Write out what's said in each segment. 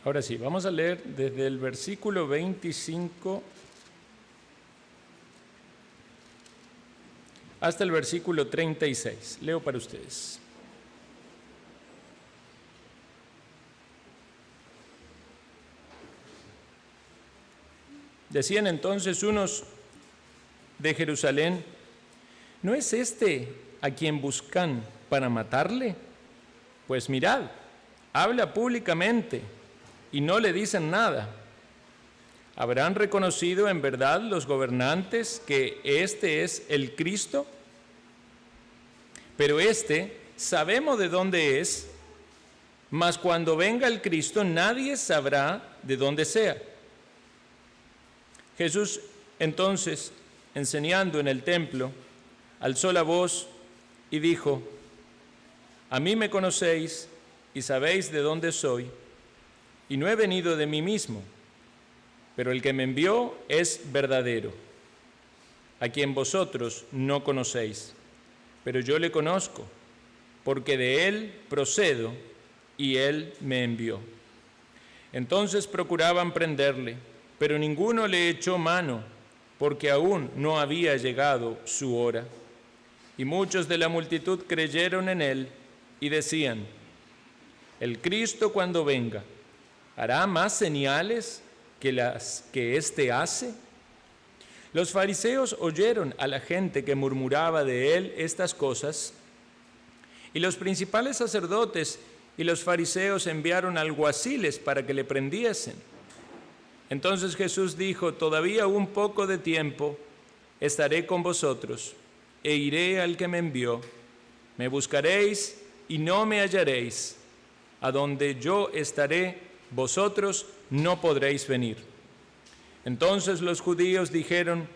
Ahora sí, vamos a leer desde el versículo 25 hasta el versículo 36. Leo para ustedes. Decían entonces unos de Jerusalén: ¿no es este a quien buscan para matarle? Pues mirad, habla públicamente y no le dicen nada. ¿Habrán reconocido en verdad los gobernantes que este es el Cristo? Pero sabemos de dónde es, mas cuando venga el Cristo nadie sabrá de dónde sea. Jesús entonces, enseñando en el templo, alzó la voz y dijo: a mí me conocéis y sabéis de dónde soy, y no he venido de mí mismo, pero el que me envió es verdadero, a quien vosotros no conocéis, pero yo le conozco, porque de él procedo y él me envió. Entonces procuraban prenderle, pero ninguno le echó mano, porque aún no había llegado su hora. Y muchos de la multitud creyeron en él y decían: el Cristo, cuando venga, ¿hará más señales que las que éste hace? Los fariseos oyeron a la gente que murmuraba de él estas cosas, y los principales sacerdotes y los fariseos enviaron alguaciles para que le prendiesen. Entonces Jesús dijo: todavía un poco de tiempo estaré con vosotros, e iré al que me envió. Me buscaréis y no me hallaréis. A donde yo estaré, vosotros no podréis venir. Entonces los judíos dijeron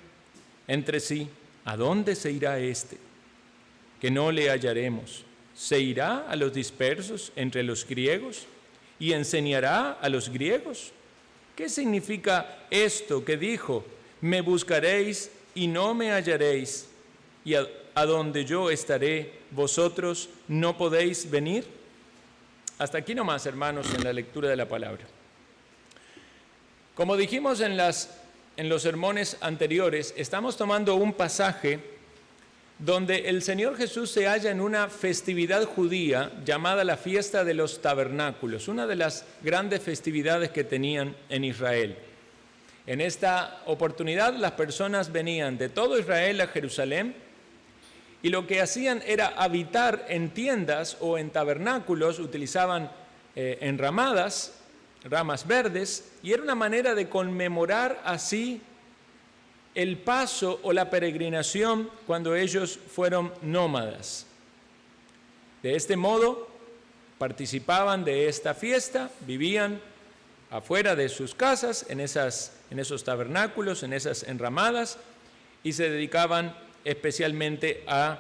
entre sí: ¿a dónde se irá este? Que no le hallaremos. ¿Se irá a los dispersos entre los griegos y enseñará a los griegos? ¿Qué significa esto que dijo: me buscaréis y no me hallaréis, y a donde yo estaré, vosotros no podéis venir? Hasta aquí nomás, hermanos, en la lectura de la palabra. Como dijimos en los sermones anteriores, estamos tomando un pasaje donde el Señor Jesús se halla en una festividad judía llamada la fiesta de los tabernáculos, una de las grandes festividades que tenían en Israel. En esta oportunidad las personas venían de todo Israel a Jerusalén, y lo que hacían era habitar en tiendas o en tabernáculos, utilizaban enramadas, ramas verdes, y era una manera de conmemorar así el paso o la peregrinación cuando ellos fueron nómadas. De este modo, participaban de esta fiesta, vivían afuera de sus casas, en esos tabernáculos, en esas enramadas, y se dedicaban especialmente a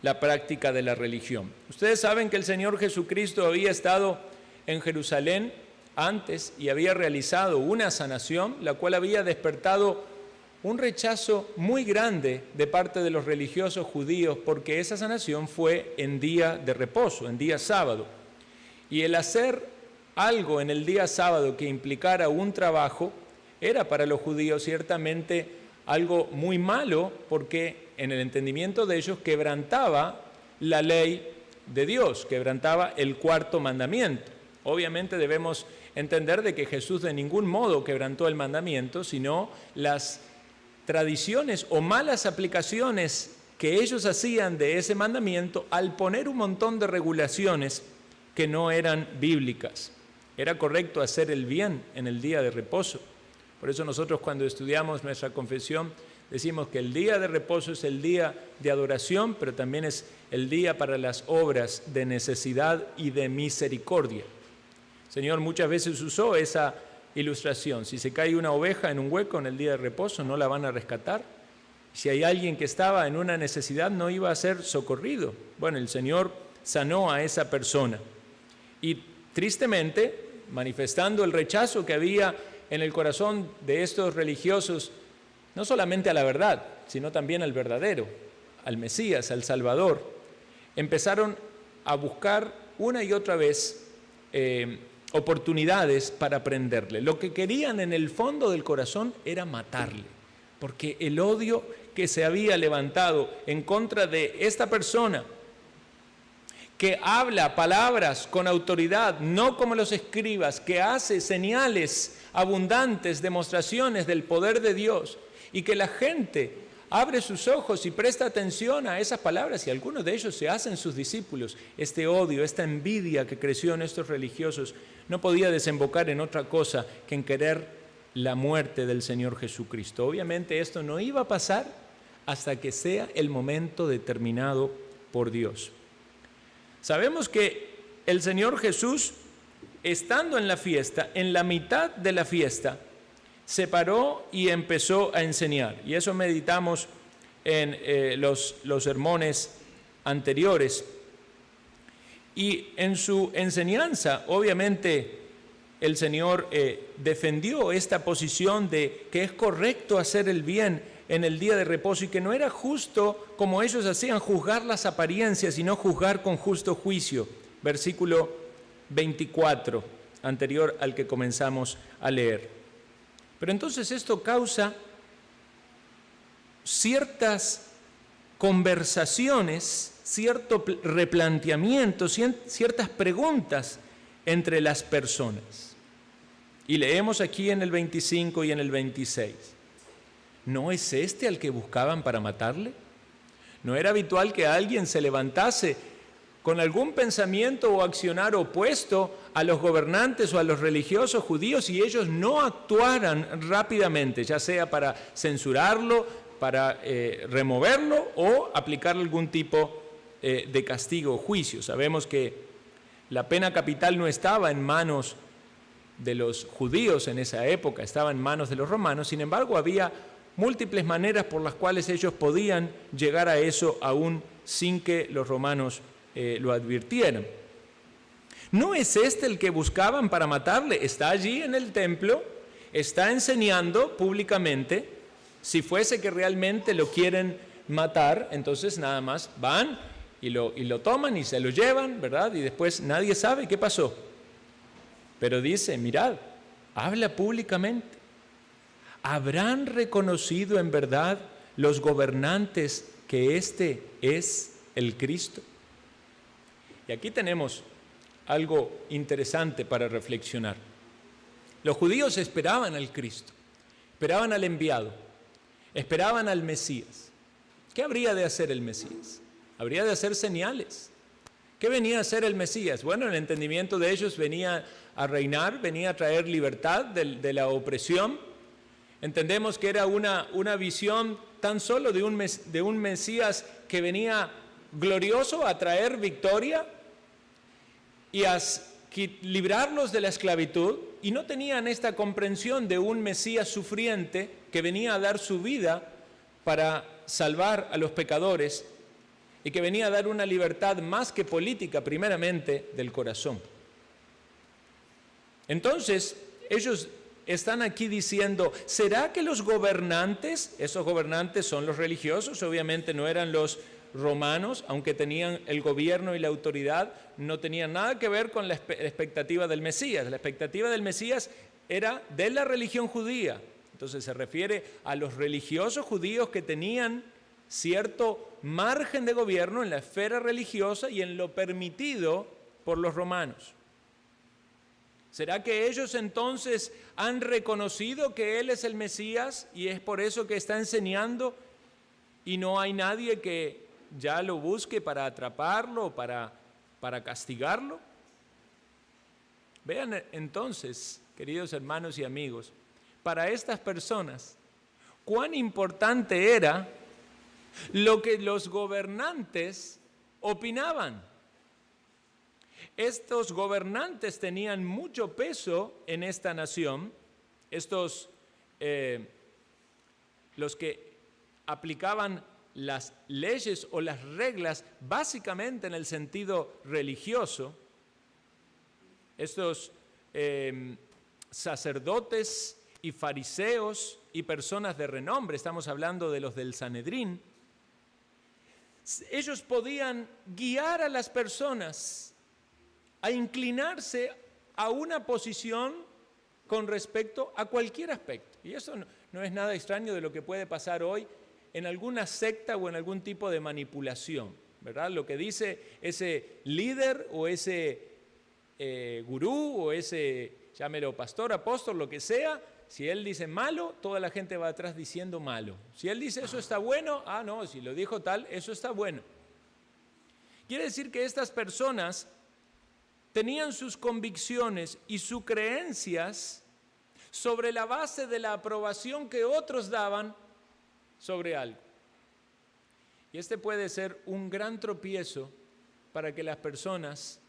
la práctica de la religión. Ustedes saben que el Señor Jesucristo había estado en Jerusalén antes y había realizado una sanación, la cual había despertado un rechazo muy grande de parte de los religiosos judíos, porque esa sanación fue en día de reposo, en día sábado. Y el hacer algo en el día sábado que implicara un trabajo era para los judíos ciertamente algo muy malo, porque en el entendimiento de ellos quebrantaba la ley de Dios, quebrantaba el cuarto mandamiento. Obviamente debemos entender de que Jesús de ningún modo quebrantó el mandamiento, sino las tradiciones o malas aplicaciones que ellos hacían de ese mandamiento al poner un montón de regulaciones que no eran bíblicas. Era correcto hacer el bien en el día de reposo. Por eso nosotros, cuando estudiamos nuestra confesión, decimos que el día de reposo es el día de adoración, pero también es el día para las obras de necesidad y de misericordia. El Señor muchas veces usó esa ilustración: si se cae una oveja en un hueco en el día de reposo, no la van a rescatar. Si hay alguien que estaba en una necesidad, no iba a ser socorrido. Bueno, el Señor sanó a esa persona. Y tristemente, manifestando el rechazo que había en el corazón de estos religiosos, no solamente a la verdad, sino también al verdadero, al Mesías, al Salvador, empezaron a buscar una y otra vez oportunidades para prenderle. Lo que querían en el fondo del corazón era matarle, porque el odio que se había levantado en contra de esta persona, que habla palabras con autoridad, no como los escribas, que hace señales abundantes, demostraciones del poder de Dios, y que la gente abre sus ojos y presta atención a esas palabras, y algunos de ellos se hacen sus discípulos. Este odio, esta envidia que creció en estos religiosos no podía desembocar en otra cosa que en querer la muerte del Señor Jesucristo. Obviamente esto no iba a pasar hasta que sea el momento determinado por Dios. Sabemos que el Señor Jesús, estando en la fiesta, en la mitad de la fiesta, se paró y empezó a enseñar. Y eso meditamos en los sermones anteriores. Y en su enseñanza, obviamente, el Señor defendió esta posición de que es correcto hacer el bien en el día de reposo y que no era justo, como ellos hacían, juzgar las apariencias, sino juzgar con justo juicio. Versículo 24, anterior al que comenzamos a leer. Pero entonces esto causa ciertas conversaciones, cierto replanteamiento, ciertas preguntas entre las personas. Y leemos aquí en el 25 y en el 26. ¿No es este al que buscaban para matarle? ¿No era habitual que alguien se levantase con algún pensamiento o accionar opuesto a los gobernantes o a los religiosos judíos y ellos no actuaran rápidamente, ya sea para censurarlo, para removerlo o aplicarle algún tipo de castigo o juicio? Sabemos que la pena capital no estaba en manos de los judíos en esa época, estaba en manos de los romanos. Sin embargo, había múltiples maneras por las cuales ellos podían llegar a eso aún sin que los romanos lo advirtieran. ¿No es este el que buscaban para matarle? Está allí en el templo, está enseñando públicamente. Si fuese que realmente lo quieren matar, entonces nada más van y lo toman y se lo llevan, ¿verdad? Y después nadie sabe qué pasó. Pero dice, mirad, habla públicamente. ¿Habrán reconocido en verdad los gobernantes que este es el Cristo? Y aquí tenemos algo interesante para reflexionar. Los judíos esperaban al Cristo, esperaban al enviado, esperaban al Mesías. ¿Qué habría de hacer el Mesías? Habría de hacer señales. ¿Qué venía a hacer el Mesías? Bueno, el entendimiento de ellos venía a reinar, venía a traer libertad de la opresión. Entendemos que era una visión tan solo de un Mesías que venía glorioso a traer victoria y a librarlos de la esclavitud, y no tenían esta comprensión de un Mesías sufriente que venía a dar su vida para salvar a los pecadores y que venía a dar una libertad más que política, primeramente del corazón. Entonces, ellos están aquí diciendo, ¿será que los gobernantes, esos gobernantes son los religiosos, obviamente no eran los romanos, aunque tenían el gobierno y la autoridad, no tenían nada que ver con la expectativa del Mesías. La expectativa del Mesías era de la religión judía. Entonces se refiere a los religiosos judíos que tenían cierto margen de gobierno en la esfera religiosa y en lo permitido por los romanos. ¿Será que ellos entonces han reconocido que Él es el Mesías y es por eso que está enseñando y no hay nadie que ya lo busque para atraparlo, para castigarlo? Vean entonces, queridos hermanos y amigos, para estas personas, cuán importante era lo que los gobernantes opinaban. Estos gobernantes tenían mucho peso en esta nación, los que aplicaban las leyes o las reglas básicamente en el sentido religioso, estos sacerdotes y fariseos y personas de renombre, estamos hablando de los del Sanedrín, ellos podían guiar a las personas a inclinarse a una posición con respecto a cualquier aspecto. Y eso no es nada extraño de lo que puede pasar hoy en alguna secta o en algún tipo de manipulación, ¿verdad? Lo que dice ese líder o ese gurú o ese, llámelo pastor, apóstol, lo que sea, si él dice malo, toda la gente va atrás diciendo malo. Si él dice eso está bueno, no, si lo dijo tal, eso está bueno. Quiere decir que estas personas tenían sus convicciones y sus creencias sobre la base de la aprobación que otros daban sobre algo. Y este puede ser un gran tropiezo para que las personas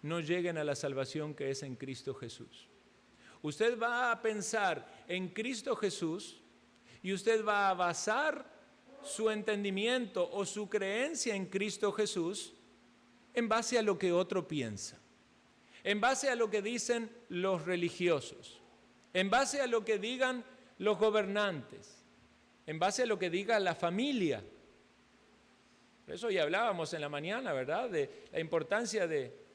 no lleguen a la salvación que es en Cristo Jesús. Usted va a pensar en Cristo Jesús y usted va a basar su entendimiento o su creencia en Cristo Jesús en base a lo que otro piensa, en base a lo que dicen los religiosos, en base a lo que digan los gobernantes, en base a lo que diga la familia. Por eso ya hablábamos en la mañana, ¿verdad?, de la importancia de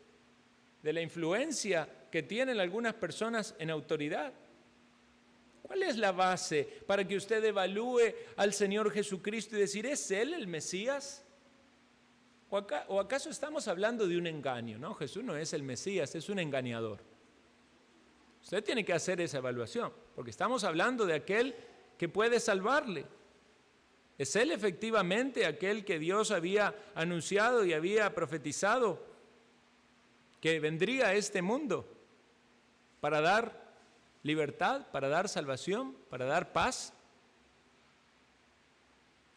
la influencia que tienen algunas personas en autoridad. ¿Cuál es la base para que usted evalúe al Señor Jesucristo y decir, ¿es Él el Mesías? ¿O acaso estamos hablando de un engaño? No, Jesús no es el Mesías, es un engañador. Usted tiene que hacer esa evaluación, porque estamos hablando de aquel que puede salvarle. ¿Es Él efectivamente aquel que Dios había anunciado y había profetizado que vendría a este mundo para dar libertad, para dar salvación, para dar paz?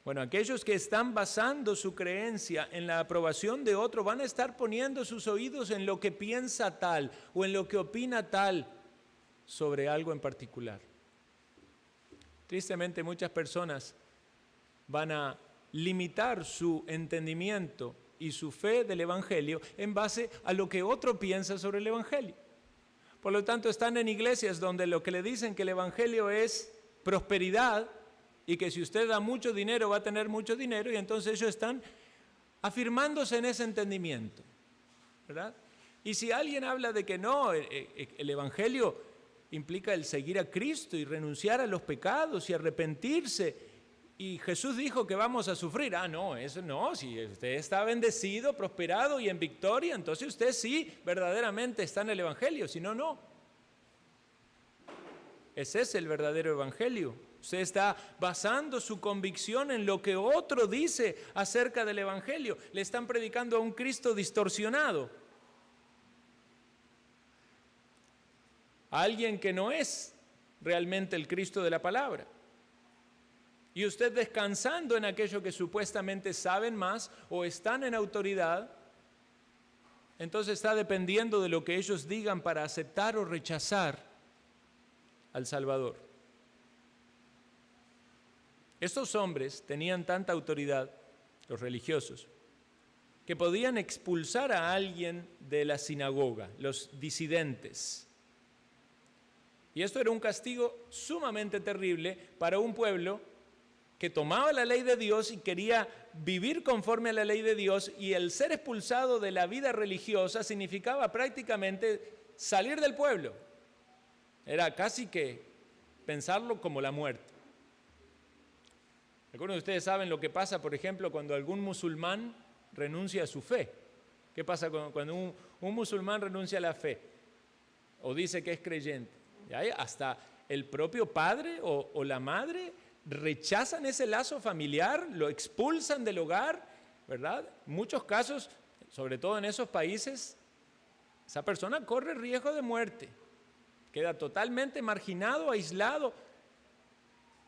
Bueno, aquellos que están basando su creencia en la aprobación de otro van a estar poniendo sus oídos en lo que piensa tal o en lo que opina tal sobre algo en particular. Tristemente, muchas personas van a limitar su entendimiento y su fe del Evangelio en base a lo que otro piensa sobre el Evangelio. Por lo tanto, están en iglesias donde lo que le dicen que el Evangelio es prosperidad y que si usted da mucho dinero va a tener mucho dinero, y entonces ellos están afirmándose en ese entendimiento, ¿verdad? Y si alguien habla de que no, el Evangelio implica el seguir a Cristo y renunciar a los pecados y arrepentirse, y Jesús dijo que vamos a sufrir. No, eso no, si usted está bendecido, prosperado y en victoria, entonces usted sí verdaderamente está en el Evangelio, si no, no. Ese es el verdadero Evangelio. Usted está basando su convicción en lo que otro dice acerca del Evangelio. Le están predicando a un Cristo distorsionado, a alguien que no es realmente el Cristo de la palabra. Y usted descansando en aquello que supuestamente saben más o están en autoridad, entonces está dependiendo de lo que ellos digan para aceptar o rechazar al Salvador. Estos hombres tenían tanta autoridad, los religiosos, que podían expulsar a alguien de la sinagoga, los disidentes. Y esto era un castigo sumamente terrible para un pueblo que tomaba la ley de Dios y quería vivir conforme a la ley de Dios, y el ser expulsado de la vida religiosa significaba prácticamente salir del pueblo. Era casi que pensarlo como la muerte. Algunos de ustedes saben lo que pasa, por ejemplo, cuando algún musulmán renuncia a su fe. ¿Qué pasa cuando un musulmán renuncia a la fe o dice que es creyente? Hasta el propio padre o la madre rechazan ese lazo familiar, lo expulsan del hogar, ¿verdad? En muchos casos, sobre todo en esos países, esa persona corre riesgo de muerte, queda totalmente marginado, aislado,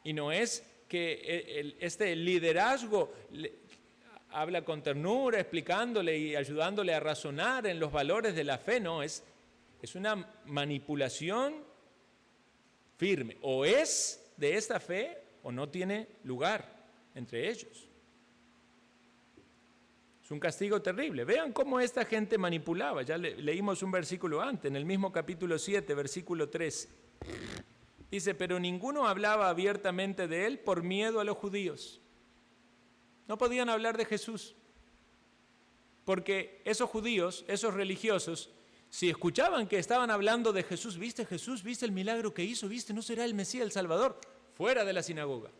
y no es que este liderazgo habla con ternura, explicándole y ayudándole a razonar en los valores de la fe. No, es una manipulación firme. O es de esta fe o no tiene lugar entre ellos. Es un castigo terrible. Vean cómo esta gente manipulaba. Ya leímos un versículo antes, en el mismo capítulo 7, versículo 13. Dice, pero ninguno hablaba abiertamente de él por miedo a los judíos. No podían hablar de Jesús, porque esos judíos, esos religiosos, Si escuchaban que estaban hablando de Jesús, ¿viste el milagro que hizo? ¿Viste? ¿No será el Mesías, el Salvador? Fuera de la sinagoga.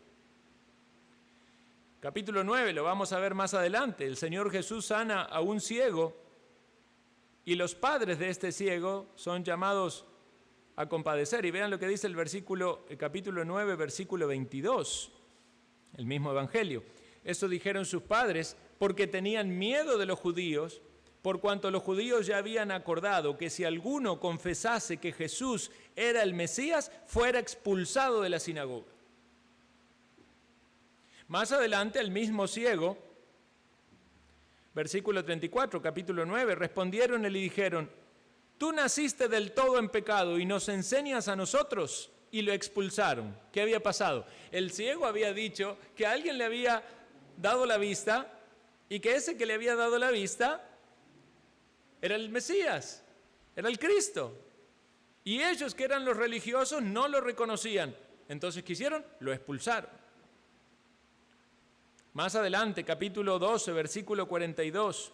Capítulo 9, lo vamos a ver más adelante. El Señor Jesús sana a un ciego y los padres de este ciego son llamados a compadecer. Y vean lo que dice el capítulo 9, versículo 22, el mismo evangelio. Esto dijeron sus padres porque tenían miedo de los judíos, por cuanto los judíos ya habían acordado que si alguno confesase que Jesús era el Mesías, fuera expulsado de la sinagoga. Más adelante, el mismo ciego, versículo 34, capítulo 9, respondieron y le dijeron: tú naciste del todo en pecado y nos enseñas a nosotros. Y lo expulsaron. ¿Qué había pasado? El ciego había dicho que alguien le había dado la vista y que ese que le había dado la vista era el Mesías, era el Cristo. Y ellos, que eran los religiosos, no lo reconocían. Entonces, ¿qué hicieron? Lo expulsaron. Más adelante, capítulo 12, versículo 42.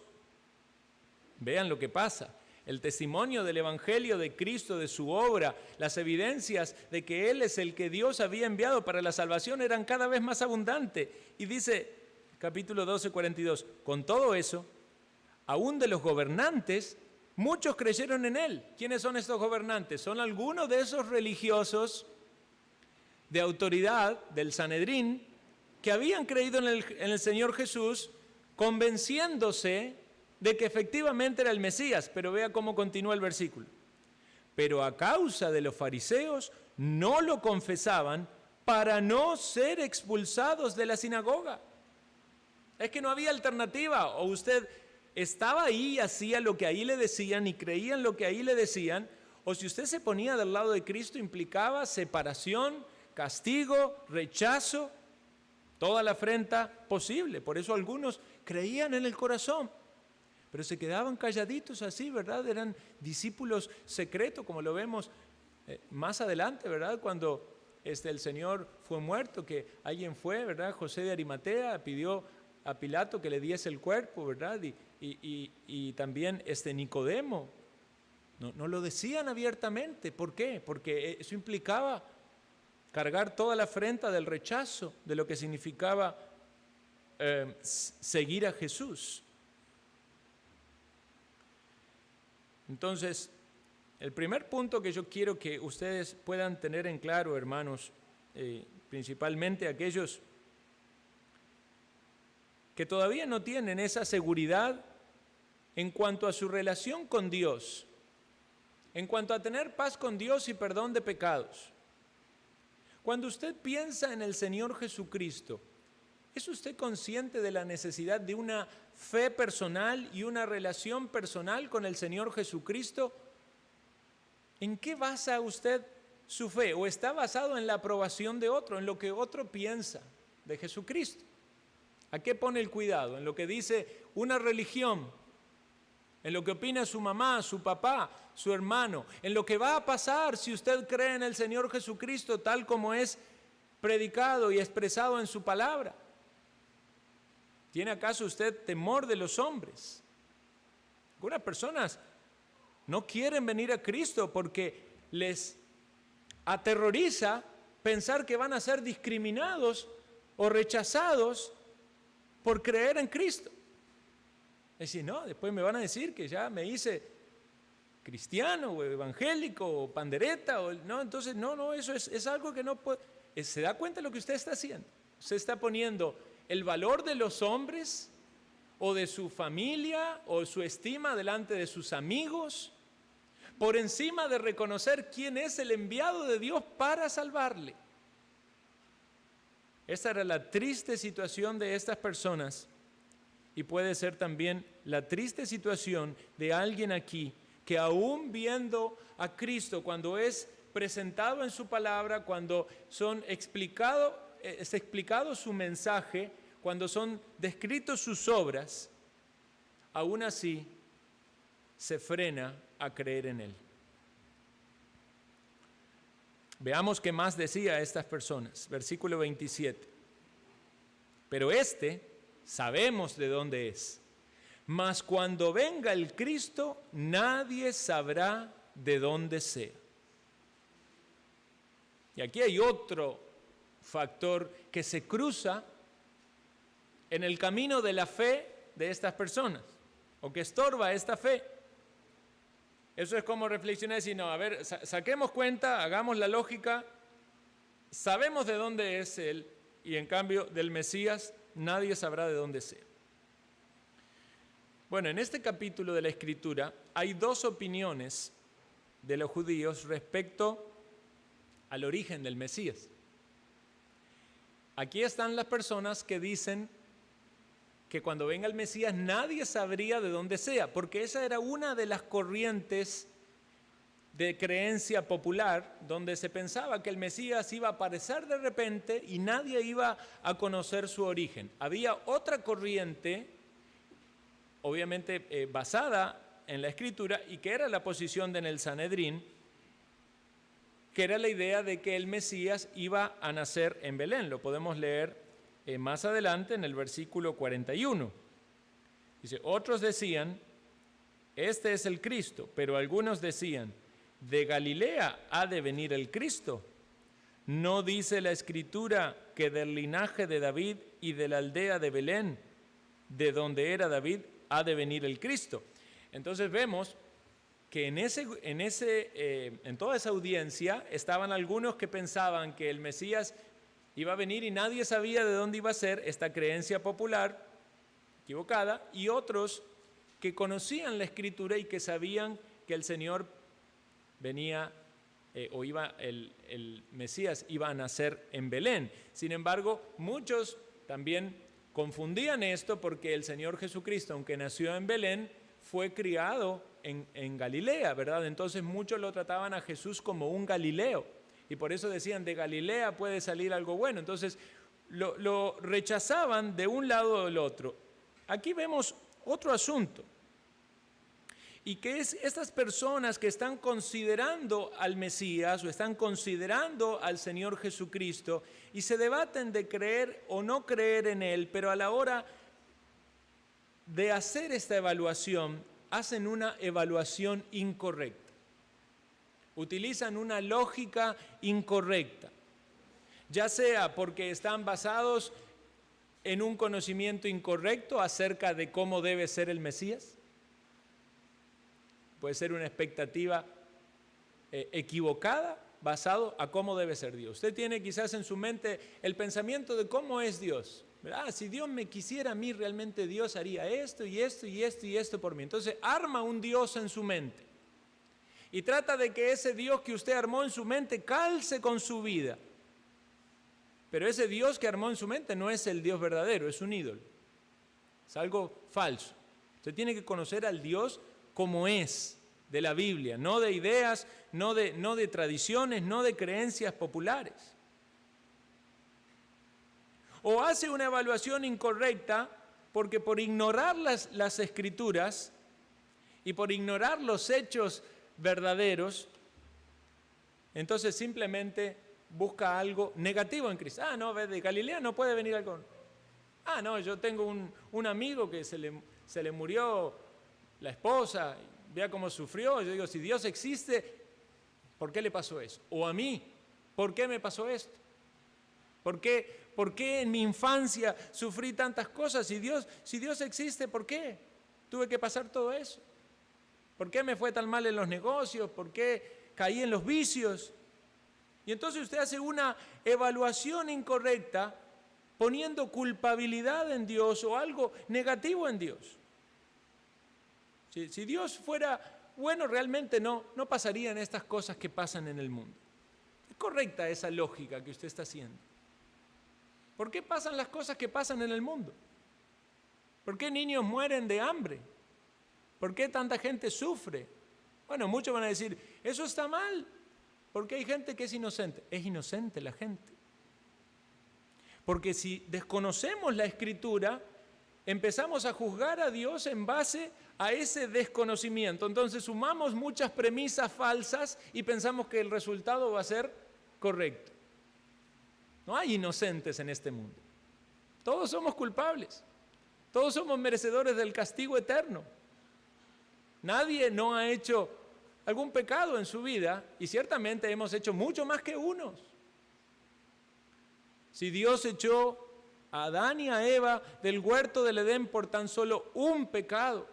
Vean lo que pasa. El testimonio del Evangelio de Cristo, de su obra, las evidencias de que Él es el que Dios había enviado para la salvación eran cada vez más abundantes. Y dice, capítulo 12, 42, con todo eso, aún de los gobernantes, muchos creyeron en Él. ¿Quiénes son estos gobernantes? Son algunos de esos religiosos de autoridad del Sanedrín que habían creído en el Señor Jesús, convenciéndose de que efectivamente era el Mesías. Pero vea cómo continúa el versículo. Pero a causa de los fariseos no lo confesaban para no ser expulsados de la sinagoga. Es que no había alternativa. O usted estaba ahí y hacía lo que ahí le decían y creía en lo que ahí le decían, o si usted se ponía del lado de Cristo implicaba separación, castigo, rechazo, toda la afrenta posible. Por eso algunos creían en el corazón, pero se quedaban calladitos así, ¿verdad? Eran discípulos secretos, como lo vemos más adelante, ¿verdad? Cuando el Señor fue muerto, que alguien fue, ¿verdad? José de Arimatea pidió a Pilato que le diese el cuerpo, ¿verdad? Y también Nicodemo. No lo decían abiertamente. ¿Por qué? Porque eso implicaba cargar toda la afrenta del rechazo de lo que significaba seguir a Jesús. Entonces, el primer punto que yo quiero que ustedes puedan tener en claro, hermanos, principalmente aquellos que todavía no tienen esa seguridad en cuanto a su relación con Dios, en cuanto a tener paz con Dios y perdón de pecados. Cuando usted piensa en el Señor Jesucristo, ¿es usted consciente de la necesidad de una fe personal y una relación personal con el Señor Jesucristo? ¿En qué basa usted su fe? ¿O está basado en la aprobación de otro, en lo que otro piensa de Jesucristo? ¿A qué pone el cuidado? ¿En lo que dice una religión? ¿En lo que opina su mamá, su papá, su hermano? ¿En lo que va a pasar si usted cree en el Señor Jesucristo tal como es predicado y expresado en su palabra? ¿Tiene acaso usted temor de los hombres? Algunas personas no quieren venir a Cristo porque les aterroriza pensar que van a ser discriminados o rechazados por creer en Cristo. Es decir, no, después me van a decir que ya me hice cristiano o evangélico o pandereta, no, entonces no, eso es algo que no puede. ¿Se da cuenta de lo que usted está haciendo? Se está poniendo el valor de los hombres o de su familia o su estima delante de sus amigos por encima de reconocer quién es el enviado de Dios para salvarle. Esta era la triste situación de estas personas y puede ser también la triste situación de alguien aquí que aún viendo a Cristo cuando es presentado en su palabra, cuando es explicado su mensaje, cuando son descritos sus obras, aún así se frena a creer en Él. Veamos qué más decía a estas personas. Versículo 27. Pero sabemos de dónde es, Mas cuando venga el Cristo, nadie sabrá de dónde sea. Y aquí hay otro factor que se cruza en el camino de la fe de estas personas, o que estorba esta fe. Eso es como reflexionar y decir, no, a ver, saquemos cuenta, hagamos la lógica, sabemos de dónde es Él, y en cambio del Mesías nadie sabrá de dónde sea. Bueno, en este capítulo de la Escritura hay dos opiniones de los judíos respecto al origen del Mesías. Aquí están las personas que dicen que cuando venga el Mesías nadie sabría de dónde sea, porque esa era una de las corrientes de creencia popular donde se pensaba que el Mesías iba a aparecer de repente y nadie iba a conocer su origen. Había otra corriente, obviamente basada en la Escritura, y que era la posición en el Sanedrín, que era la idea de que el Mesías iba a nacer en Belén. Lo podemos leer más adelante en el versículo 41. Dice, otros decían, este es el Cristo, pero algunos decían, de Galilea ha de venir el Cristo. ¿No dice la Escritura que del linaje de David y de la aldea de Belén, de donde era David, ha de venir el Cristo? Entonces vemos que en toda esa audiencia estaban algunos que pensaban que el Mesías iba a venir y nadie sabía de dónde iba a ser, esta creencia popular equivocada, y otros que conocían la Escritura y que sabían que el Señor venía el Mesías iba a nacer en Belén. Sin embargo, muchos también confundían esto porque el Señor Jesucristo, aunque nació en Belén, fue criado en Galilea, ¿verdad? Entonces muchos lo trataban a Jesús como un Galileo y por eso decían, de Galilea puede salir algo bueno. Entonces lo rechazaban de un lado o del otro. Aquí vemos otro asunto, y que es estas personas que están considerando al Mesías o están considerando al Señor Jesucristo y se debaten de creer o no creer en Él, pero a la hora de hacer esta evaluación, hacen una evaluación incorrecta. Utilizan una lógica incorrecta, ya sea porque están basados en un conocimiento incorrecto acerca de cómo debe ser el Mesías. Puede ser una expectativa equivocada basado a cómo debe ser Dios. Usted tiene quizás en su mente el pensamiento de cómo es Dios. Si Dios me quisiera a mí, realmente Dios haría esto y esto y esto y esto por mí. Entonces arma un Dios en su mente y trata de que ese Dios que usted armó en su mente calce con su vida. Pero ese Dios que armó en su mente no es el Dios verdadero, es un ídolo. Es algo falso. Usted tiene que conocer al Dios como es, de la Biblia, no de ideas, no de tradiciones, no de creencias populares. O hace una evaluación incorrecta porque por ignorar las Escrituras y por ignorar los hechos verdaderos, entonces simplemente busca algo negativo en Cristo. No, de Galilea no puede venir algo. No, yo tengo un amigo que se le murió la esposa, vea cómo sufrió. Yo digo, si Dios existe, ¿por qué le pasó eso? O a mí, ¿por qué me pasó esto? ¿Por qué en mi infancia sufrí tantas cosas? Si Dios existe, ¿por qué tuve que pasar todo eso? ¿Por qué me fue tan mal en los negocios? ¿Por qué caí en los vicios? Y entonces usted hace una evaluación incorrecta poniendo culpabilidad en Dios o algo negativo en Dios. Si Dios fuera bueno, realmente no pasarían estas cosas que pasan en el mundo. Es correcta esa lógica que usted está haciendo. ¿Por qué pasan las cosas que pasan en el mundo? ¿Por qué niños mueren de hambre? ¿Por qué tanta gente sufre? Bueno, muchos van a decir, eso está mal, porque hay gente que es inocente. Es inocente la gente. Porque si desconocemos la Escritura, empezamos a juzgar a Dios en base a ese desconocimiento. Entonces sumamos muchas premisas falsas y pensamos que el resultado va a ser correcto. No hay inocentes en este mundo. Todos somos culpables. Todos somos merecedores del castigo eterno. Nadie no ha hecho algún pecado en su vida y ciertamente hemos hecho mucho más que unos. Si Dios echó a Adán y a Eva del huerto del Edén por tan solo un pecado,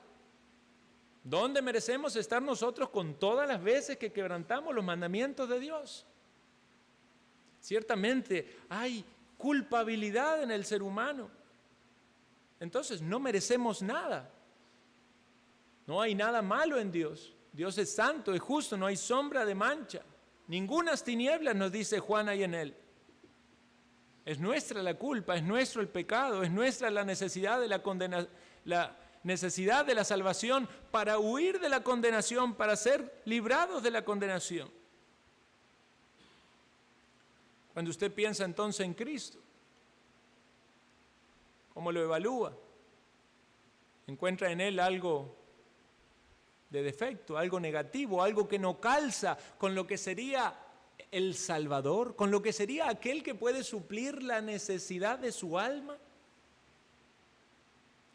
¿dónde merecemos estar nosotros con todas las veces que quebrantamos los mandamientos de Dios? Ciertamente hay culpabilidad en el ser humano. Entonces no merecemos nada. No hay nada malo en Dios. Dios es santo, es justo, no hay sombra de mancha. Ningunas tinieblas, nos dice Juan, hay en él. Es nuestra la culpa, es nuestro el pecado, es nuestra la necesidad de la necesidad de la salvación para huir de la condenación, para ser librados de la condenación. Cuando usted piensa entonces en Cristo, ¿cómo lo evalúa? ¿Encuentra en él algo de defecto, algo negativo, algo que no calza con lo que sería el Salvador, con lo que sería aquel que puede suplir la necesidad de su alma?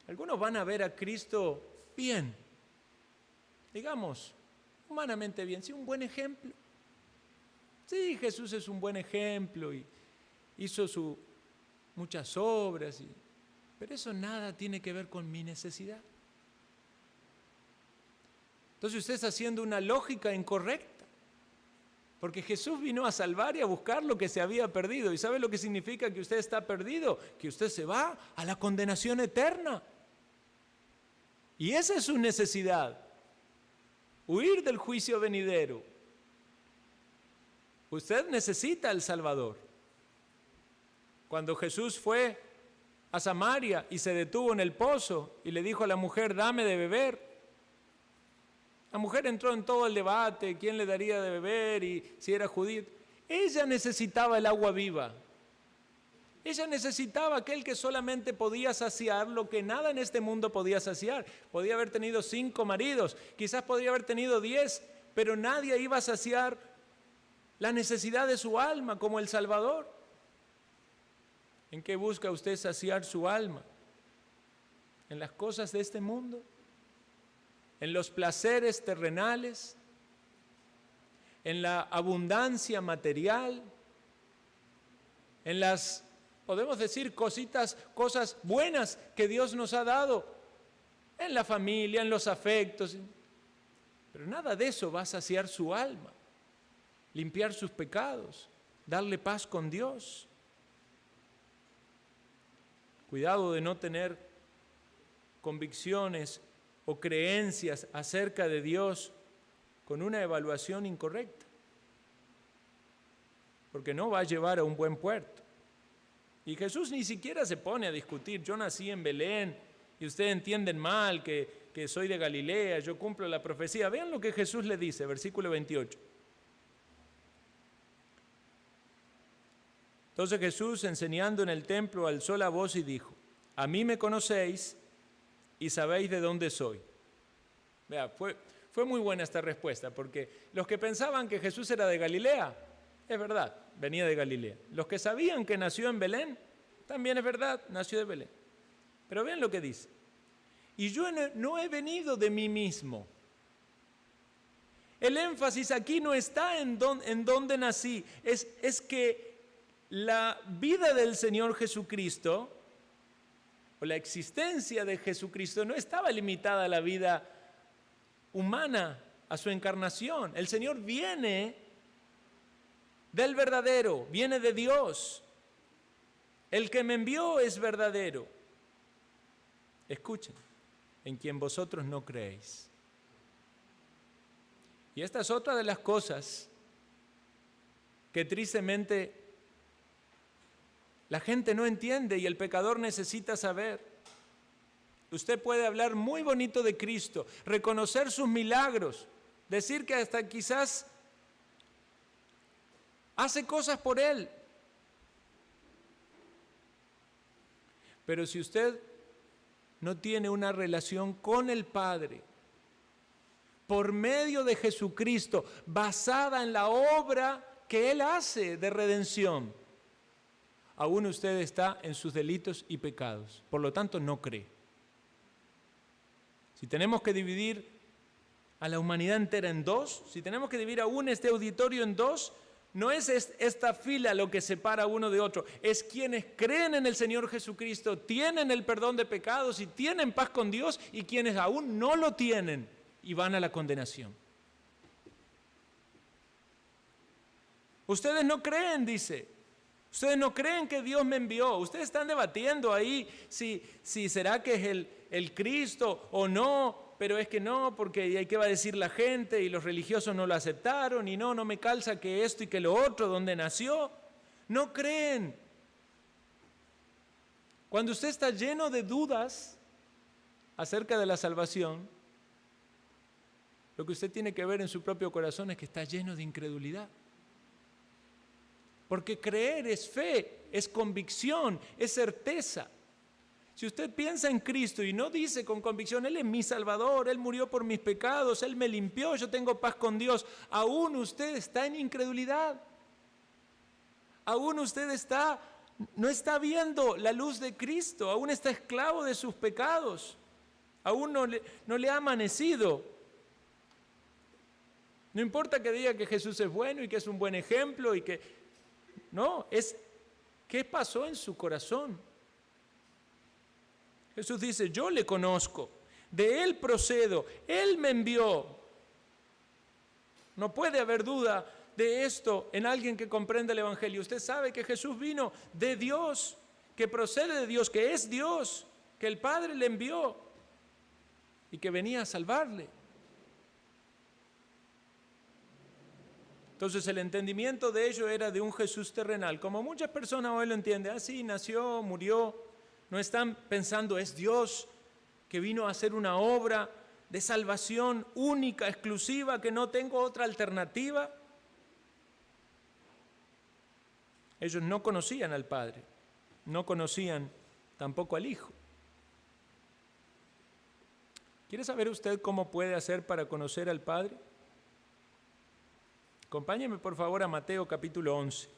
Algunos van a ver a Cristo bien, digamos, humanamente bien, sí, un buen ejemplo. Sí, Jesús es un buen ejemplo y hizo muchas obras, pero eso nada tiene que ver con mi necesidad. Entonces usted está haciendo una lógica incorrecta, porque Jesús vino a salvar y a buscar lo que se había perdido. ¿Y sabe lo que significa que usted está perdido? Que usted se va a la condenación eterna. Y esa es su necesidad, huir del juicio venidero. Usted necesita al Salvador. Cuando Jesús fue a Samaria y se detuvo en el pozo y le dijo a la mujer, dame de beber. La mujer entró en todo el debate, quién le daría de beber y si era judío. Ella necesitaba el agua viva. Ella necesitaba aquel que solamente podía saciar lo que nada en este mundo podía saciar. Podía haber tenido 5 maridos, quizás podría haber tenido 10, pero nadie iba a saciar la necesidad de su alma como el Salvador. ¿En qué busca usted saciar su alma? ¿En las cosas de este mundo? ¿En los placeres terrenales? ¿En la abundancia material? ¿En las, podemos decir, cosas buenas que Dios nos ha dado? En la familia, en los afectos. Pero nada de eso va a saciar su alma, limpiar sus pecados, darle paz con Dios. Cuidado de no tener convicciones o creencias acerca de Dios con una evaluación incorrecta, porque no va a llevar a un buen puerto. Y Jesús ni siquiera se pone a discutir, yo nací en Belén y ustedes entienden mal que soy de Galilea, yo cumplo la profecía. Vean lo que Jesús le dice, versículo 28. Entonces Jesús, enseñando en el templo, alzó la voz y dijo, a mí me conocéis y sabéis de dónde soy. Vea, fue muy buena esta respuesta, porque los que pensaban que Jesús era de Galilea, es verdad, venía de Galilea. Los que sabían que nació en Belén, también es verdad, nació de Belén. Pero vean lo que dice. Y yo no he venido de mí mismo. El énfasis aquí no está en dónde nací, es que la vida del Señor Jesucristo, o la existencia de Jesucristo, no estaba limitada a la vida humana, a su encarnación. El Señor viene del verdadero, viene de Dios. El que me envió es verdadero. Escuchen, en quien vosotros no creéis. Y esta es otra de las cosas que tristemente la gente no entiende y el pecador necesita saber. Usted puede hablar muy bonito de Cristo, reconocer sus milagros, decir que hasta quizás hace cosas por Él. Pero si usted no tiene una relación con el Padre, por medio de Jesucristo, basada en la obra que Él hace de redención, aún usted está en sus delitos y pecados, por lo tanto no cree. Si tenemos que dividir a la humanidad entera en dos, si tenemos que dividir aún este auditorio en dos, no es esta fila lo que separa uno de otro, es quienes creen en el Señor Jesucristo, tienen el perdón de pecados y tienen paz con Dios, y quienes aún no lo tienen y van a la condenación. Ustedes no creen, dice. Ustedes no creen que Dios me envió. Ustedes están debatiendo ahí si será que es el Cristo o no, pero es que no, porque ¿qué va a decir la gente? Y los religiosos no lo aceptaron, y no me calza que esto y que lo otro, donde nació. No creen. Cuando usted está lleno de dudas acerca de la salvación, lo que usted tiene que ver en su propio corazón es que está lleno de incredulidad. Porque creer es fe, es convicción, es certeza. Si usted piensa en Cristo y no dice con convicción, Él es mi Salvador, Él murió por mis pecados, Él me limpió, yo tengo paz con Dios, aún usted está en incredulidad. Aún usted no está viendo la luz de Cristo, aún está esclavo de sus pecados, aún no le ha amanecido. No importa que diga que Jesús es bueno y que es un buen ejemplo y que... No, es ¿qué pasó en su corazón? Jesús dice, yo le conozco, de Él procedo, Él me envió. No puede haber duda de esto en alguien que comprende el Evangelio. Usted sabe que Jesús vino de Dios, que procede de Dios, que es Dios, que el Padre le envió y que venía a salvarle. Entonces el entendimiento de ello era de un Jesús terrenal, como muchas personas hoy lo entienden, así nació, murió, no están pensando es Dios que vino a hacer una obra de salvación única, exclusiva, que no tengo otra alternativa. Ellos no conocían al Padre, no conocían tampoco al Hijo. ¿Quiere saber usted cómo puede hacer para conocer al Padre? Acompáñeme por favor a Mateo capítulo 11.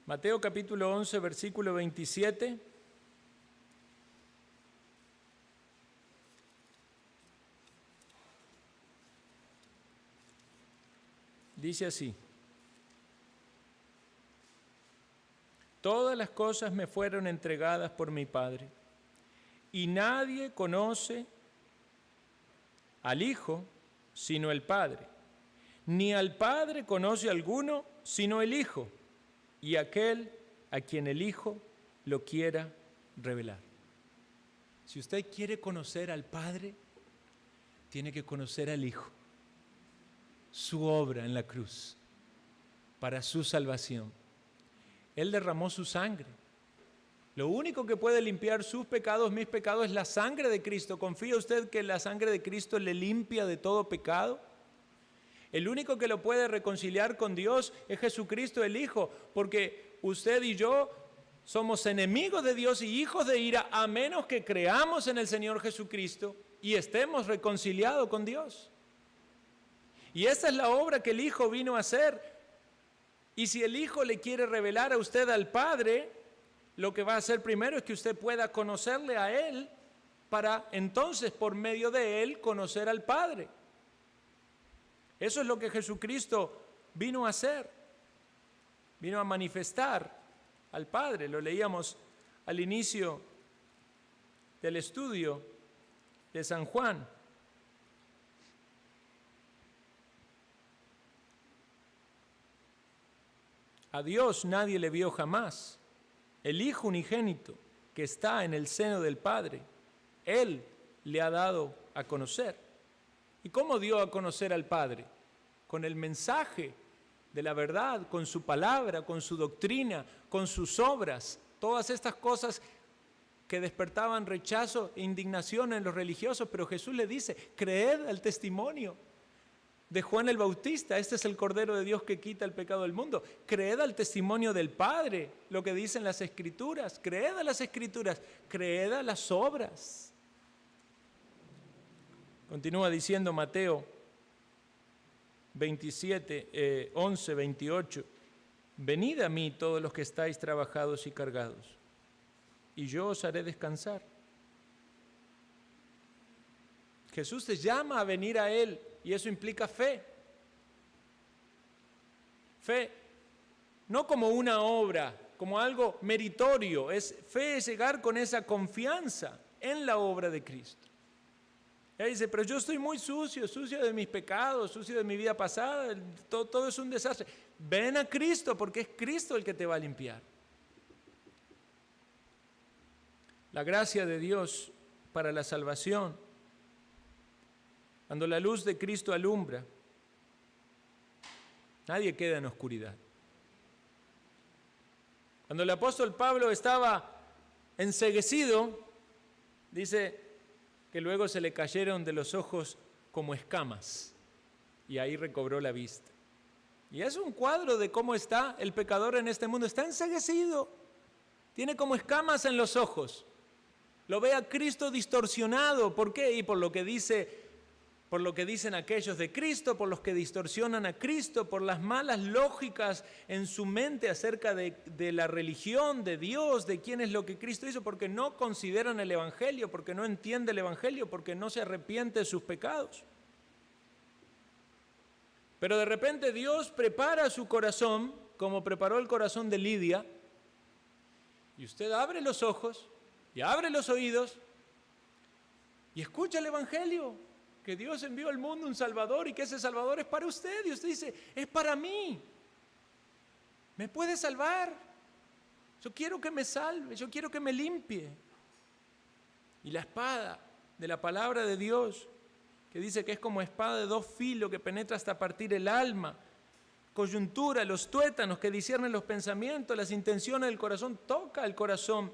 Mateo capítulo 11, versículo 27. Dice así: todas las cosas me fueron entregadas por mi Padre, y nadie conoce al Hijo sino el Padre, ni al Padre conoce alguno sino el Hijo, y aquel a quien el Hijo lo quiera revelar. Si usted quiere conocer al Padre, tiene que conocer al Hijo, su obra en la cruz, para su salvación. Él derramó su sangre. Lo único que puede limpiar sus pecados, mis pecados, es la sangre de Cristo. ¿Confía usted que la sangre de Cristo le limpia de todo pecado? El único que lo puede reconciliar con Dios es Jesucristo el Hijo, porque usted y yo somos enemigos de Dios y hijos de ira, a menos que creamos en el Señor Jesucristo y estemos reconciliados con Dios. Y esa es la obra que el Hijo vino a hacer. Y si el Hijo le quiere revelar a usted al Padre, lo que va a hacer primero es que usted pueda conocerle a Él, para entonces por medio de Él conocer al Padre. Eso es lo que Jesucristo vino a hacer. Vino a manifestar al Padre. Lo leíamos al inicio del estudio de San Juan. A Dios nadie le vio jamás. El Hijo unigénito que está en el seno del Padre, Él le ha dado a conocer. ¿Y cómo dio a conocer al Padre? Con el mensaje de la verdad, con su palabra, con su doctrina, con sus obras. Todas estas cosas que despertaban rechazo e indignación en los religiosos, pero Jesús le dice, creed al testimonio de Juan el Bautista, este es el Cordero de Dios que quita el pecado del mundo. Creed al testimonio del Padre, lo que dicen las Escrituras. Creed a las Escrituras, creed a las obras. Continúa diciendo Mateo 27, 11, 28. Venid a mí todos los que estáis trabajados y cargados, y yo os haré descansar. Jesús te llama a venir a Él y eso implica fe. Fe, no como una obra, como algo meritorio. Fe es llegar con esa confianza en la obra de Cristo. Él dice, pero yo estoy muy sucio de mis pecados, sucio de mi vida pasada, todo es un desastre. Ven a Cristo porque es Cristo el que te va a limpiar. La gracia de Dios para la salvación, cuando la luz de Cristo alumbra, nadie queda en oscuridad. Cuando el apóstol Pablo estaba enceguecido, dice que luego se le cayeron de los ojos como escamas y ahí recobró la vista. Y es un cuadro de cómo está el pecador en este mundo. Está enceguecido, tiene como escamas en los ojos. Lo ve a Cristo distorsionado. ¿Por qué? Y por lo que dicen aquellos de Cristo, por los que distorsionan a Cristo, por las malas lógicas en su mente acerca de la religión, de Dios, de quién es lo que Cristo hizo, porque no consideran el Evangelio, porque no entiende el Evangelio, porque no se arrepiente de sus pecados. Pero de repente Dios prepara su corazón, como preparó el corazón de Lidia, y usted abre los ojos y abre los oídos y escucha el Evangelio, que Dios envió al mundo un Salvador y que ese Salvador es para usted. Y usted dice, es para mí. ¿Me puede salvar? Yo quiero que me salve, yo quiero que me limpie. Y la espada de la palabra de Dios, que dice que es como espada de dos filos que penetra hasta partir el alma, coyuntura, los tuétanos que disciernen los pensamientos, las intenciones del corazón, toca el corazón.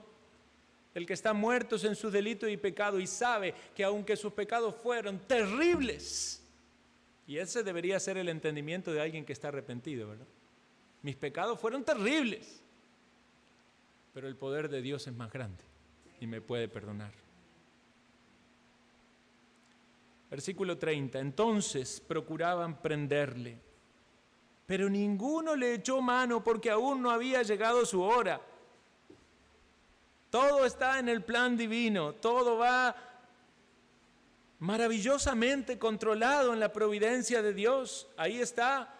El que está muerto en sus delitos y pecados y sabe que aunque sus pecados fueron terribles, y ese debería ser el entendimiento de alguien que está arrepentido, ¿verdad? Mis pecados fueron terribles, pero el poder de Dios es más grande y me puede perdonar. Versículo 30, entonces procuraban prenderle, pero ninguno le echó mano porque aún no había llegado su hora. Todo está en el plan divino, todo va maravillosamente controlado en la providencia de Dios. Ahí está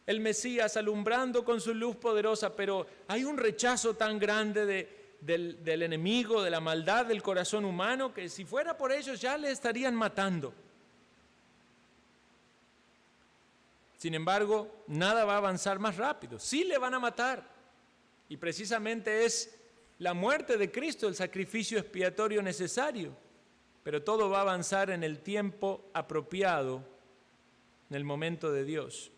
el Mesías alumbrando con su luz poderosa, pero hay un rechazo tan grande del enemigo, de la maldad del corazón humano, que si fuera por ellos ya le estarían matando. Sin embargo, nada va a avanzar más rápido. Sí le van a matar, y precisamente es la muerte de Cristo, el sacrificio expiatorio necesario, pero todo va a avanzar en el tiempo apropiado, en el momento de Dios.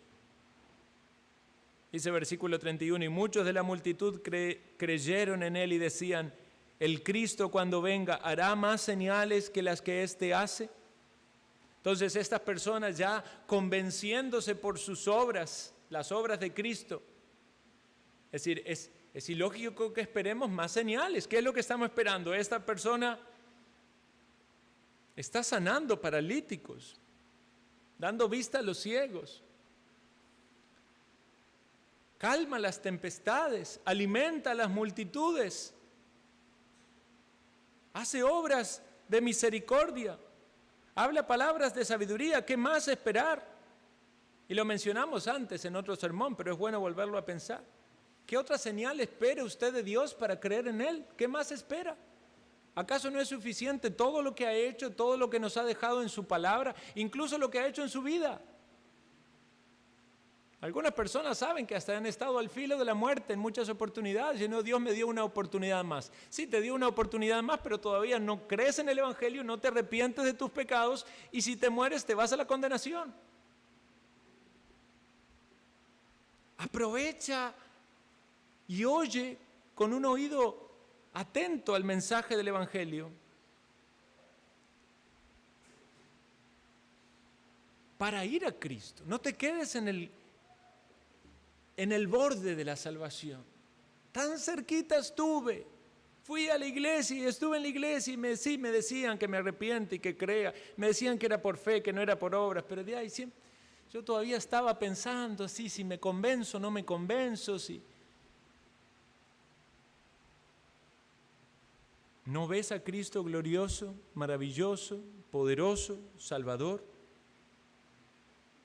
Dice versículo 31, y muchos de la multitud creyeron en él y decían, el Cristo cuando venga hará más señales que las que éste hace. Entonces estas personas ya convenciéndose por sus obras, las obras de Cristo, es decir, es ilógico que esperemos más señales. ¿Qué es lo que estamos esperando? Esta persona está sanando paralíticos, dando vista a los ciegos, calma las tempestades, alimenta a las multitudes, hace obras de misericordia, habla palabras de sabiduría. ¿Qué más esperar? Y lo mencionamos antes en otro sermón, pero es bueno volverlo a pensar. ¿Qué otra señal espera usted de Dios para creer en Él? ¿Qué más espera? ¿Acaso no es suficiente todo lo que ha hecho, todo lo que nos ha dejado en su palabra, incluso lo que ha hecho en su vida? Algunas personas saben que hasta han estado al filo de la muerte en muchas oportunidades y no, Dios me dio una oportunidad más. Sí, te dio una oportunidad más, pero todavía no crees en el Evangelio, no te arrepientes de tus pecados y si te mueres te vas a la condenación. Aprovecha y oye con un oído atento al mensaje del Evangelio para ir a Cristo. No te quedes en el borde de la salvación. Tan cerquita estuve. Fui a la iglesia y estuve en la iglesia y me decían que me arrepiente y que crea. Me decían que era por fe, que no era por obras, pero de ahí siempre yo todavía estaba pensando así, si me convenzo, no me convenzo, si... ¿No ves a Cristo glorioso, maravilloso, poderoso, salvador?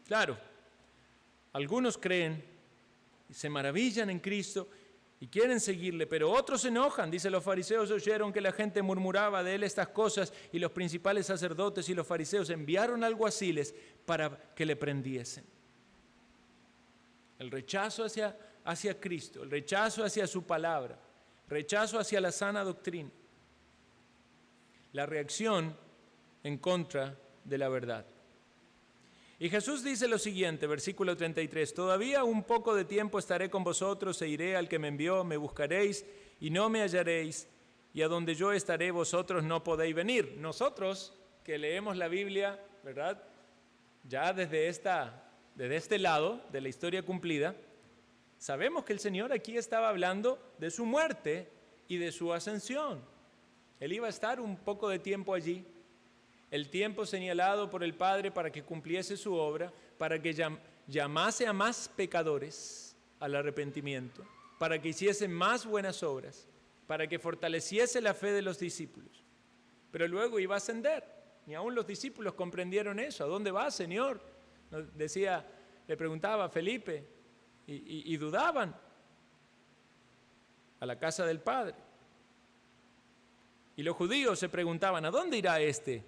Claro, algunos creen y se maravillan en Cristo y quieren seguirle, pero otros se enojan. Dice, los fariseos oyeron que la gente murmuraba de él estas cosas y los principales sacerdotes y los fariseos enviaron alguaciles para que le prendiesen. El rechazo hacia Cristo, el rechazo hacia su palabra, rechazo hacia la sana doctrina. La reacción en contra de la verdad. Y Jesús dice lo siguiente, versículo 33, todavía un poco de tiempo estaré con vosotros e iré al que me envió, me buscaréis y no me hallaréis, y a donde yo estaré vosotros no podéis venir. Nosotros que leemos la Biblia, ¿verdad? Ya desde este lado de la historia cumplida, sabemos que el Señor aquí estaba hablando de su muerte y de su ascensión. Él iba a estar un poco de tiempo allí, el tiempo señalado por el Padre para que cumpliese su obra, para que llamase a más pecadores al arrepentimiento, para que hiciese más buenas obras, para que fortaleciese la fe de los discípulos. Pero luego iba a ascender, ni aún los discípulos comprendieron eso. ¿A dónde va, Señor? Le preguntaba a Felipe, y dudaban. A la casa del Padre. Y los judíos se preguntaban, ¿a dónde irá este?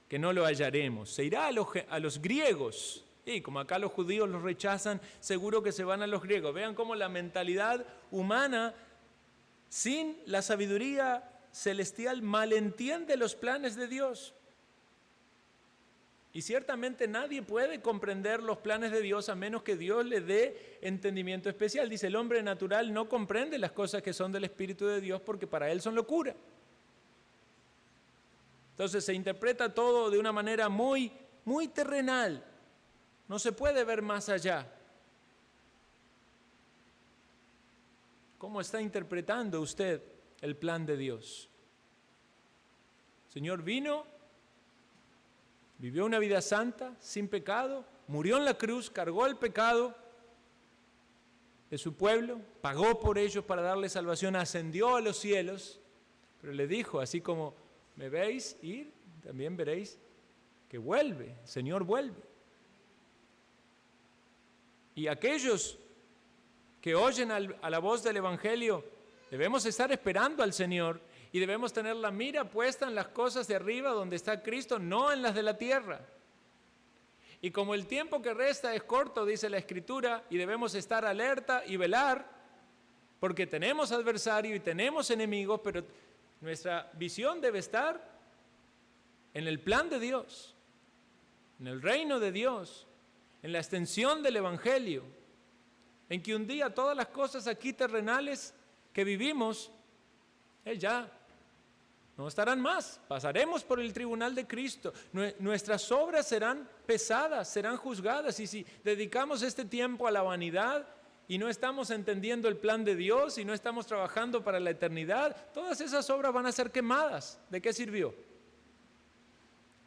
Que no lo hallaremos. Se irá a los griegos. Y como acá los judíos los rechazan, seguro que se van a los griegos. Vean cómo la mentalidad humana, sin la sabiduría celestial, malentiende los planes de Dios. Y ciertamente nadie puede comprender los planes de Dios a menos que Dios le dé entendimiento especial. Dice, el hombre natural no comprende las cosas que son del Espíritu de Dios porque para él son locura. Entonces se interpreta todo de una manera muy, muy terrenal. No se puede ver más allá. ¿Cómo está interpretando usted el plan de Dios? El Señor vino, vivió una vida santa, sin pecado, murió en la cruz, cargó el pecado de su pueblo, pagó por ellos para darle salvación, ascendió a los cielos, pero le dijo, así como me veis ir, también veréis que vuelve, el Señor vuelve. Y aquellos que oyen a la voz del Evangelio, debemos estar esperando al Señor y debemos tener la mira puesta en las cosas de arriba donde está Cristo, no en las de la tierra. Y como el tiempo que resta es corto, dice la Escritura, y debemos estar alerta y velar, porque tenemos adversario y tenemos enemigos, pero nuestra visión debe estar en el plan de Dios, en el reino de Dios, en la extensión del Evangelio, en que un día todas las cosas aquí terrenales que vivimos, ya no estarán más. Pasaremos por el tribunal de Cristo. Nuestras obras serán pesadas, serán juzgadas, y si dedicamos este tiempo a la vanidad y no estamos entendiendo el plan de Dios y no estamos trabajando para la eternidad, todas esas obras van a ser quemadas. ¿De qué sirvió?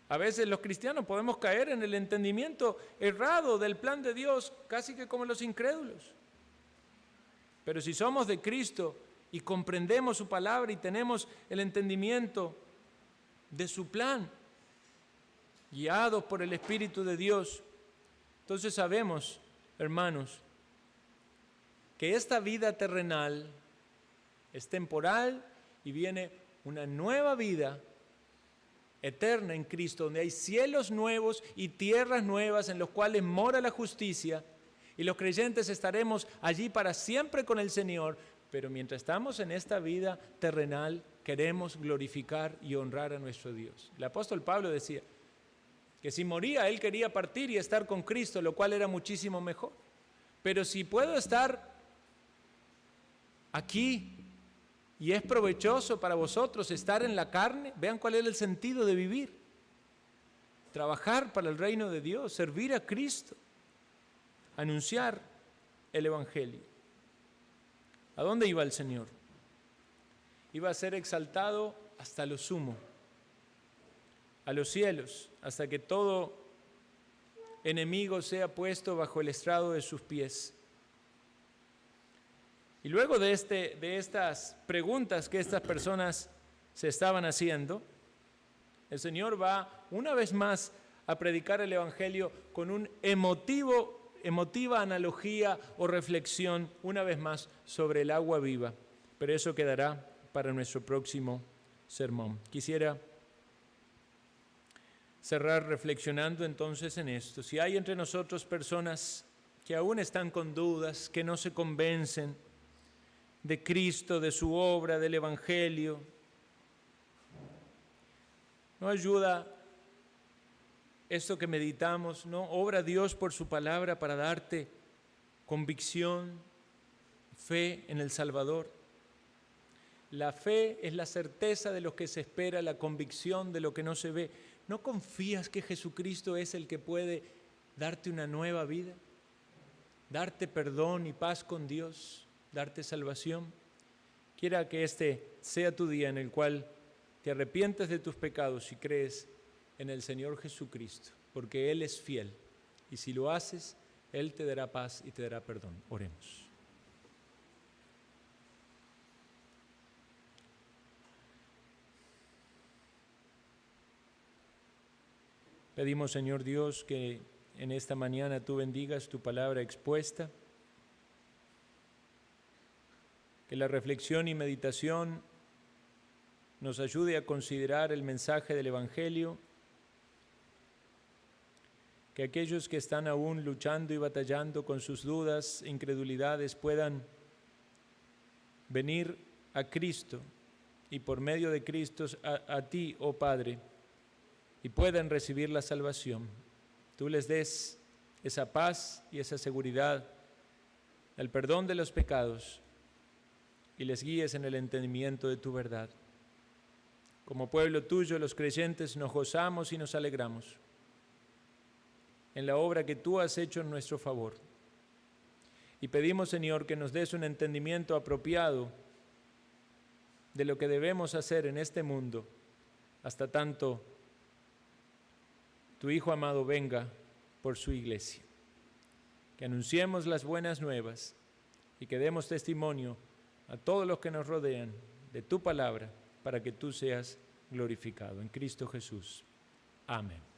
A veces los cristianos podemos caer en el entendimiento errado del plan de Dios, casi que como los incrédulos. Pero si somos de Cristo y comprendemos su palabra y tenemos el entendimiento de su plan, guiados por el Espíritu de Dios, entonces sabemos, hermanos, que esta vida terrenal es temporal y viene una nueva vida eterna en Cristo, donde hay cielos nuevos y tierras nuevas en los cuales mora la justicia, y los creyentes estaremos allí para siempre con el Señor. Pero mientras estamos en esta vida terrenal, queremos glorificar y honrar a nuestro Dios. El apóstol Pablo decía que si moría, él quería partir y estar con Cristo, lo cual era muchísimo mejor. Pero si puedo estar aquí y es provechoso para vosotros estar en la carne, vean cuál es el sentido de vivir. Trabajar para el reino de Dios, servir a Cristo, anunciar el Evangelio. ¿A dónde iba el Señor? Iba a ser exaltado hasta lo sumo, a los cielos, hasta que todo enemigo sea puesto bajo el estrado de sus pies. Y luego de estas preguntas que estas personas se estaban haciendo, el Señor va una vez más a predicar el Evangelio con un emotiva analogía o reflexión, una vez más, sobre el agua viva. Pero eso quedará para nuestro próximo sermón. Quisiera cerrar reflexionando entonces en esto. Si hay entre nosotros personas que aún están con dudas, que no se convencen de Cristo, de su obra, del Evangelio, no ayuda esto que meditamos, ¿no? Obra Dios por su palabra para darte convicción, fe en el Salvador. La fe es la certeza de lo que se espera, la convicción de lo que no se ve. ¿No confías que Jesucristo es el que puede darte una nueva vida? Darte perdón y paz con Dios, darte salvación. Quiera que este sea tu día en el cual te arrepientes de tus pecados y crees en el Señor Jesucristo, porque Él es fiel. Y si lo haces, Él te dará paz y te dará perdón. Oremos. Pedimos, Señor Dios, que en esta mañana tú bendigas tu palabra expuesta, que la reflexión y meditación nos ayude a considerar el mensaje del Evangelio, que aquellos que están aún luchando y batallando con sus dudas e incredulidades puedan venir a Cristo y por medio de Cristo a ti, oh Padre, y puedan recibir la salvación. Tú les des esa paz y esa seguridad, el perdón de los pecados, y les guíes en el entendimiento de tu verdad. Como pueblo tuyo, los creyentes nos gozamos y nos alegramos en la obra que tú has hecho en nuestro favor. Y pedimos, Señor, que nos des un entendimiento apropiado de lo que debemos hacer en este mundo, hasta tanto tu Hijo amado venga por su iglesia. Que anunciemos las buenas nuevas y que demos testimonio a todos los que nos rodean de tu palabra, para que tú seas glorificado. En Cristo Jesús. Amén.